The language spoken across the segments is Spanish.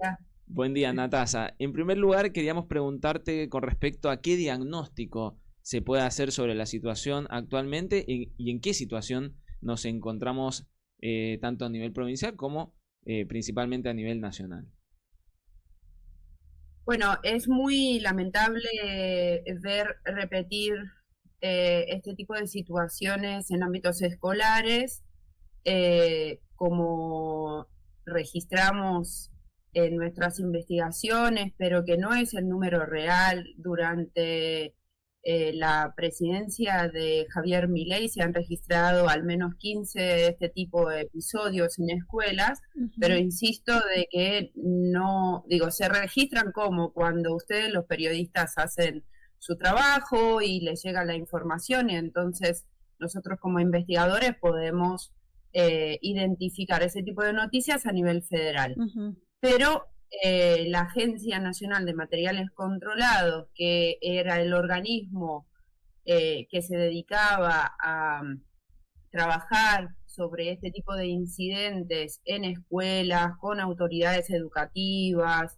día. Buen día, Natasa. En primer lugar, queríamos preguntarte con respecto a qué diagnóstico se puede hacer sobre la situación actualmente y en qué situación nos encontramos tanto a nivel provincial como principalmente a nivel nacional. Bueno, es muy lamentable ver repetir este tipo de situaciones en ámbitos escolares, como registramos en nuestras investigaciones, pero que no es el número real. Durante la presidencia de Javier Milei se han registrado al menos 15 de este tipo de episodios en escuelas, pero insisto de que no, digo, se registran como cuando ustedes los periodistas hacen su trabajo y les llega la información, y entonces nosotros como investigadores podemos identificar ese tipo de noticias a nivel federal. Pero la Agencia Nacional de Materiales Controlados, que era el organismo que se dedicaba a trabajar sobre este tipo de incidentes en escuelas, con autoridades educativas,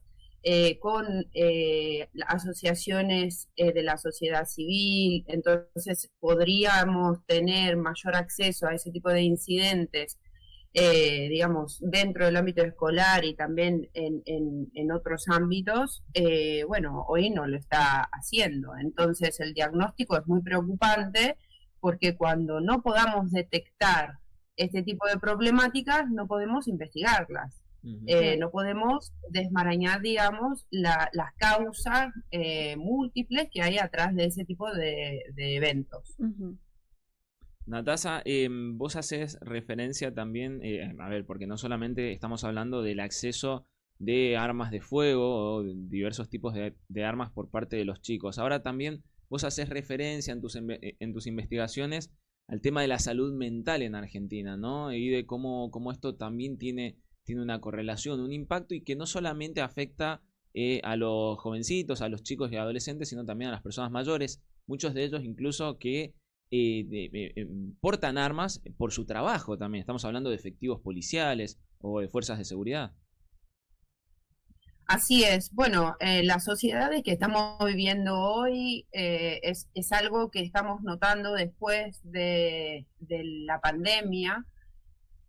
con asociaciones de la sociedad civil. Entonces podríamos tener mayor acceso a ese tipo de incidentes, digamos, dentro del ámbito escolar y también en otros ámbitos. Bueno, hoy no lo está haciendo. Entonces el diagnóstico es muy preocupante, porque cuando no podamos detectar este tipo de problemáticas, no podemos investigarlas. No podemos desmarañar, digamos, las causas múltiples que hay atrás de ese tipo de eventos. Natasa, vos haces referencia también, a ver, porque no solamente estamos hablando del acceso de armas de fuego o diversos tipos de armas por parte de los chicos, ahora también vos haces referencia en tus investigaciones al tema de la salud mental en Argentina, ¿no? Y de cómo esto también tiene una correlación, un impacto y que no solamente afecta a los jovencitos, a los chicos y adolescentes, sino también a las personas mayores, muchos de ellos incluso que portan armas por su trabajo también. Estamos hablando de efectivos policiales o de fuerzas de seguridad. Así es. Bueno, las sociedades que estamos viviendo hoy es algo que estamos notando después de la pandemia,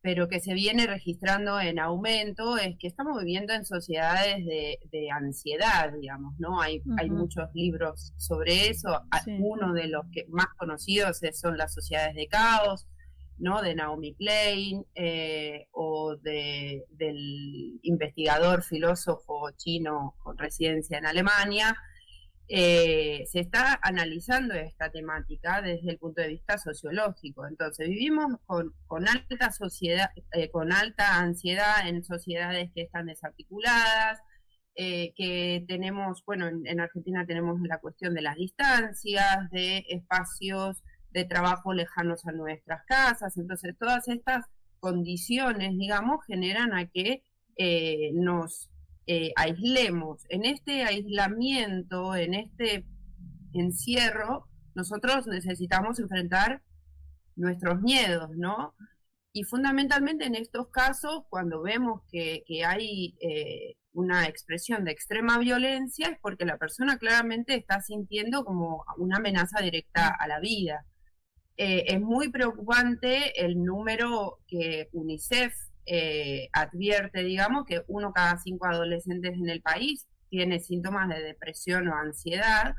pero que se viene registrando en aumento. Es que estamos viviendo en sociedades de ansiedad, digamos, ¿no? Hay muchos libros sobre eso. Sí. Uno de los que más conocidos son Las sociedades de caos, ¿no? De Naomi Klein, o del investigador filósofo chino con residencia en Alemania. Se está analizando esta temática desde el punto de vista sociológico. Entonces vivimos con alta sociedad, con alta ansiedad en sociedades que están desarticuladas, que tenemos, bueno, en Argentina tenemos la cuestión de las distancias, de espacios de trabajo lejanos a nuestras casas. Entonces todas estas condiciones, digamos, generan a que nos aislemos. En este aislamiento, en este encierro, nosotros necesitamos enfrentar nuestros miedos, ¿no? Y fundamentalmente en estos casos, cuando vemos que hay una expresión de extrema violencia, es porque la persona claramente está sintiendo como una amenaza directa a la vida. Es muy preocupante el número que UNICEF advierte, digamos, que 1 cada 5 adolescentes en el país tiene síntomas de depresión o ansiedad,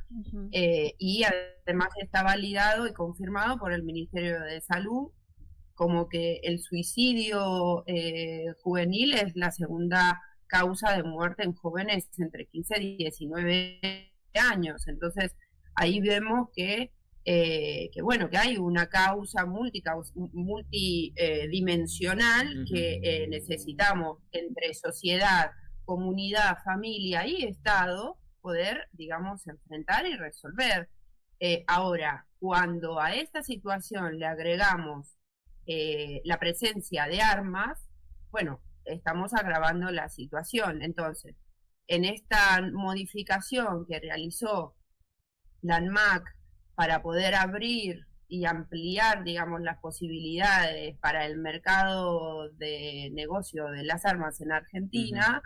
y además está validado y confirmado por el Ministerio de Salud como que el suicidio juvenil es la segunda causa de muerte en jóvenes entre 15 y 19 años. Entonces ahí vemos que bueno, que hay una causa multidimensional que necesitamos entre sociedad, comunidad, familia y Estado poder, digamos, enfrentar y resolver. Ahora, cuando a esta situación le agregamos la presencia de armas, bueno, estamos agravando la situación. Entonces, en esta modificación que realizó la ANMAC para poder abrir y ampliar, digamos, las posibilidades para el mercado de negocio de las armas en Argentina,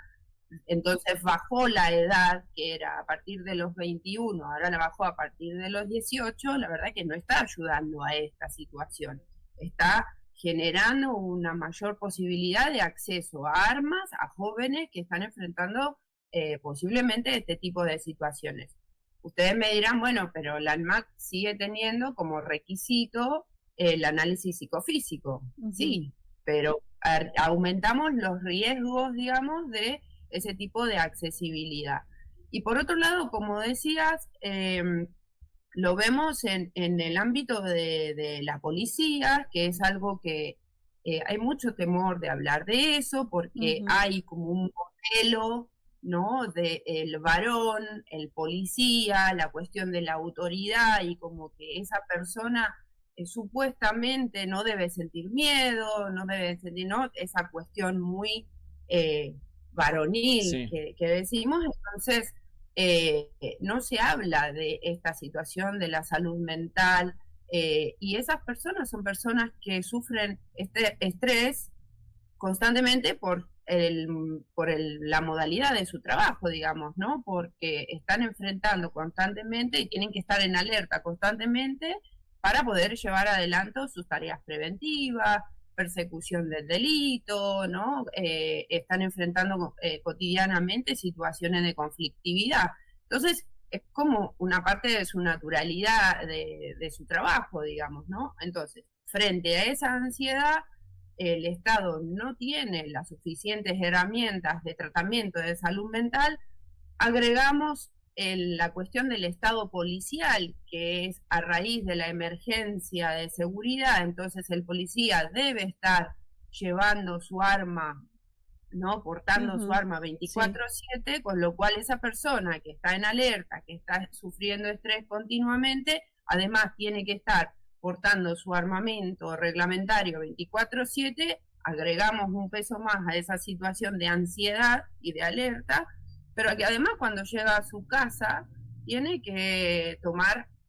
entonces bajó la edad, que era a partir de los 21, ahora la bajó a partir de los 18, la verdad que no está ayudando a esta situación. Está generando una mayor posibilidad de acceso a armas a jóvenes que están enfrentando posiblemente este tipo de situaciones. Ustedes me dirán, bueno, pero la ANMAT sigue teniendo como requisito el análisis psicofísico. Sí, pero aumentamos los riesgos, digamos, de ese tipo de accesibilidad. Y por otro lado, como decías, lo vemos en el ámbito de la policía, que es algo que hay mucho temor de hablar de eso, porque hay como un modelo, ¿no? De el varón, el policía, la cuestión de la autoridad, y como que esa persona supuestamente no debe sentir miedo, no debe sentir, ¿no? Esa cuestión muy varonil, Sí. que decimos. Entonces no se habla de esta situación de la salud mental, y esas personas son personas que sufren estrés constantemente por la modalidad de su trabajo, digamos, ¿no? Porque están enfrentando constantemente y tienen que estar en alerta constantemente para poder llevar adelante sus tareas preventivas, persecución del delito, ¿no? Están enfrentando cotidianamente situaciones de conflictividad. Entonces, es como una parte de su naturalidad, de su trabajo, digamos, ¿no? Entonces, frente a esa ansiedad, el Estado no tiene las suficientes herramientas de tratamiento de salud mental, agregamos la cuestión del Estado policial, que es a raíz de la emergencia de seguridad. Entonces el policía debe estar llevando su arma, ¿no? Portando su arma 24/7, sí. Con lo cual esa persona que está en alerta, que está sufriendo estrés continuamente, además tiene que estar portando su armamento reglamentario 24/7, agregamos un peso más a esa situación de ansiedad y de alerta, pero que además cuando llega a su casa tiene que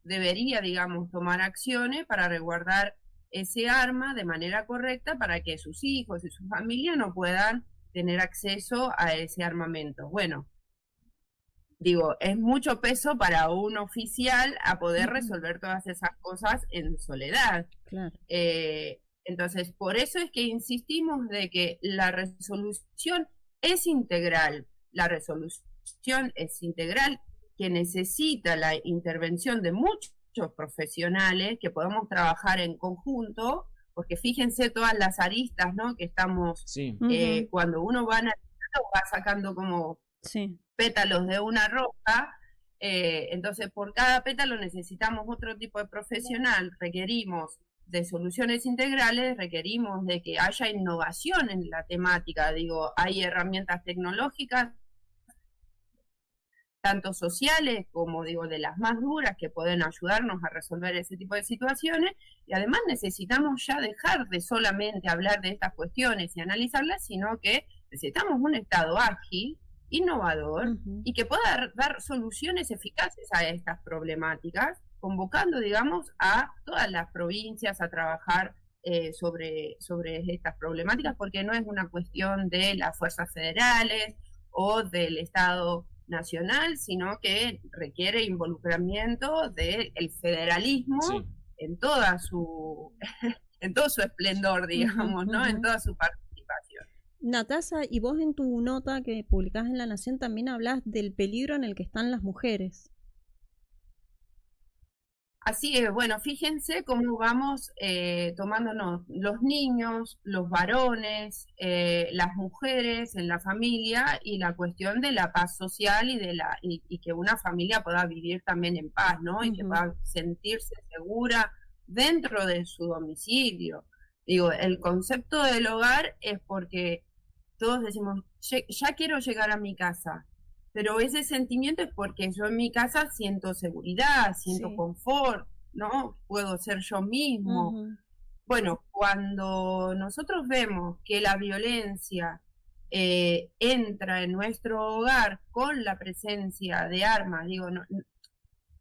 debería, digamos, tomar acciones para resguardar ese arma de manera correcta para que sus hijos y su familia no puedan tener acceso a ese armamento. Bueno, digo, es mucho peso para un oficial a poder resolver todas esas cosas en soledad. Claro. Entonces, por eso es que insistimos de que la resolución es integral. La resolución es integral, que necesita la intervención de muchos profesionales, que podemos trabajar en conjunto, porque fíjense todas las aristas, ¿no? Que estamos, Sí. cuando uno va analizando, va sacando como pétalos de una rosa, entonces por cada pétalo necesitamos otro tipo de profesional, requerimos de soluciones integrales, requerimos de que haya innovación en la temática. Digo, hay herramientas tecnológicas, tanto sociales como, digo, de las más duras, que pueden ayudarnos a resolver ese tipo de situaciones, y además necesitamos ya dejar de solamente hablar de estas cuestiones y analizarlas, sino que necesitamos un Estado ágil, innovador, y que pueda dar soluciones eficaces a estas problemáticas, convocando, digamos, a todas las provincias a trabajar sobre estas problemáticas, porque no es una cuestión de las fuerzas federales o del Estado nacional, sino que requiere involucramiento del federalismo, sí, en toda su en todo su esplendor, digamos, ¿no? En toda su participación. Natasa, y vos en tu nota que publicás en La Nación también hablas del peligro en el que están las mujeres. Así es, bueno, fíjense cómo vamos tomándonos los niños, los varones, las mujeres en la familia, y la cuestión de la paz social y que una familia pueda vivir también en paz, ¿no? Y que pueda sentirse segura dentro de su domicilio. Digo, el concepto del hogar es porque todos decimos, ya quiero llegar a mi casa. Pero ese sentimiento es porque yo en mi casa siento seguridad, siento confort, ¿no? Puedo ser yo mismo. Bueno, cuando nosotros vemos que la violencia entra en nuestro hogar con la presencia de armas, digo, no,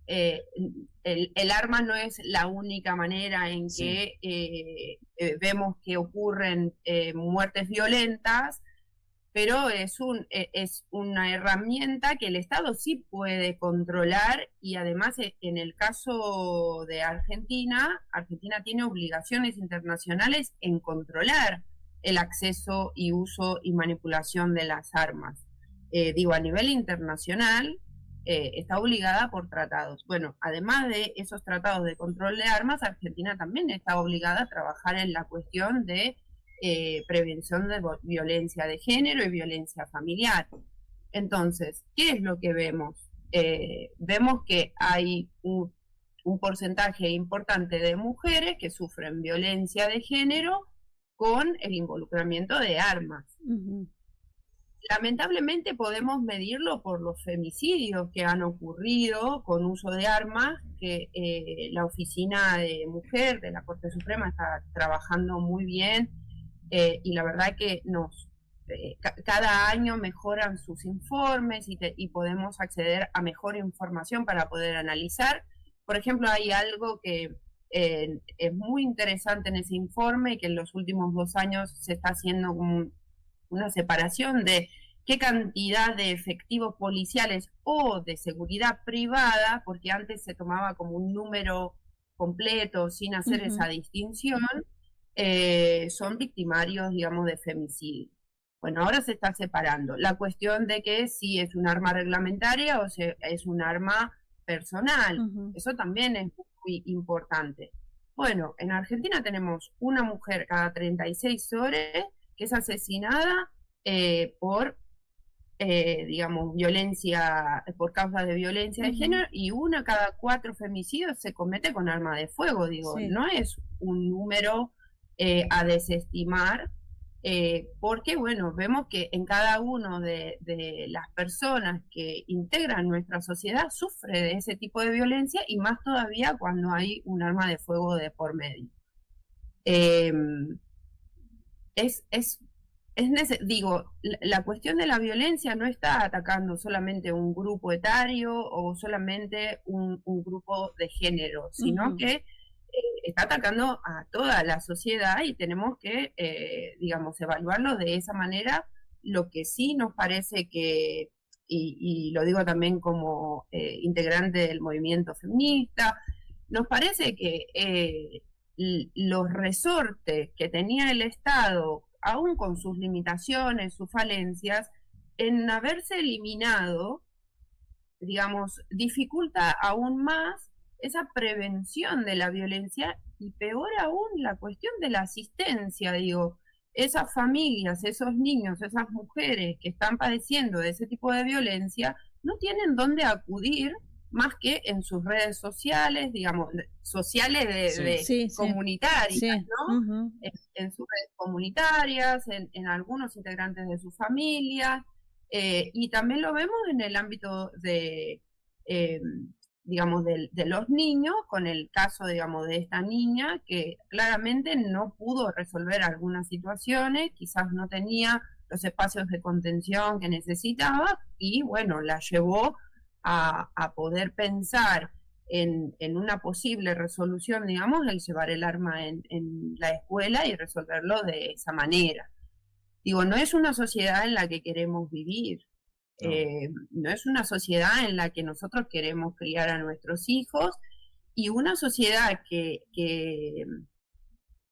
el arma no es la única manera en que vemos que ocurren muertes violentas. pero es una herramienta que el Estado sí puede controlar y además en el caso de Argentina, Argentina tiene obligaciones internacionales en controlar el acceso y uso y manipulación de las armas. A nivel internacional está obligada por tratados. Bueno, además de esos tratados de control de armas, Argentina también está obligada a trabajar en la cuestión de prevención de violencia de género y violencia familiar. Entonces, ¿qué es lo que vemos? Vemos que hay un porcentaje importante de mujeres que sufren violencia de género con el involucramiento de armas. Lamentablemente podemos medirlo por los femicidios que han ocurrido con uso de armas, que la Oficina de Mujer de la Corte Suprema está trabajando muy bien y la verdad que cada año mejoran sus informes y podemos acceder a mejor información para poder analizar. Por ejemplo, hay algo que es muy interesante en ese informe y que en los últimos 2 años se está haciendo como una separación de qué cantidad de efectivos policiales o de seguridad privada, porque antes se tomaba como un número completo sin hacer esa distinción, son victimarios, digamos, de femicidio. Bueno, ahora se está separando. La cuestión de que si es un arma reglamentaria o si es un arma personal, eso también es muy importante. Bueno, en Argentina tenemos una mujer cada 36 horas que es asesinada por, digamos, violencia, por causa de violencia de género, y una cada 4 femicidios se comete con arma de fuego. No es un número a desestimar, porque, bueno, vemos que en cada uno de las personas que integran nuestra sociedad sufre de ese tipo de violencia, y más todavía cuando hay un arma de fuego de por medio. La cuestión de la violencia no está atacando solamente un grupo etario o solamente un grupo de género, sino que está atacando a toda la sociedad y tenemos que, digamos, evaluarlo de esa manera. Lo que sí nos parece que, y lo digo también como integrante del movimiento feminista, nos parece que los resortes que tenía el Estado, aún con sus limitaciones, sus falencias, en haberse eliminado, digamos, dificulta aún más esa prevención de la violencia y peor aún la cuestión de la asistencia. Esas familias, esos niños, esas mujeres que están padeciendo de ese tipo de violencia no tienen dónde acudir más que en sus redes sociales, digamos, sociales comunitarias, ¿no? En sus redes comunitarias, en algunos integrantes de su familia, y también lo vemos en el ámbito de, digamos, de los niños, con el caso, digamos, de esta niña que claramente no pudo resolver algunas situaciones, quizás no tenía los espacios de contención que necesitaba, y bueno, la llevó a poder pensar en una posible resolución, digamos, el llevar el arma en la escuela y resolverlo de esa manera. No es una sociedad en la que queremos vivir, no es una sociedad en la que nosotros queremos criar a nuestros hijos, y una sociedad que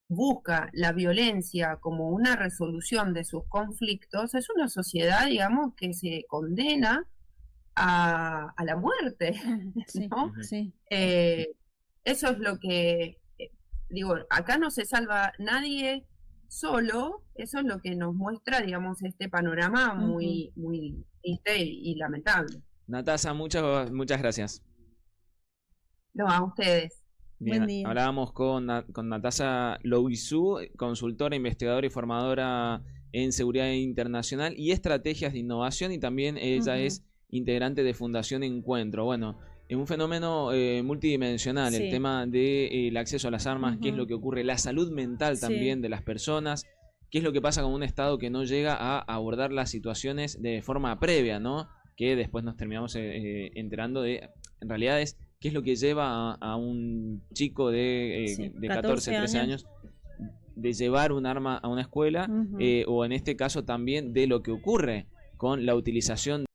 busca la violencia como una resolución de sus conflictos es una sociedad, digamos, que se condena a la muerte, ¿no? Eso es lo que, acá no se salva nadie solo. Eso es lo que nos muestra, digamos, este panorama muy, muy triste y lamentable. Natasa, muchas gracias. No, a ustedes. Bien, Buen día. Hablábamos con Natasa Louisou, consultora, investigadora y formadora en seguridad internacional y estrategias de innovación, y también ella es integrante de Fundación Encuentro. Bueno, es un fenómeno multidimensional, el tema del acceso a las armas, qué es lo que ocurre, la salud mental también de las personas, qué es lo que pasa con un Estado que no llega a abordar las situaciones de forma previa, ¿no? Que después nos terminamos enterando de, en realidad es qué es lo que lleva a un chico de 14, 13 años de llevar un arma a una escuela, o en este caso también de lo que ocurre con la utilización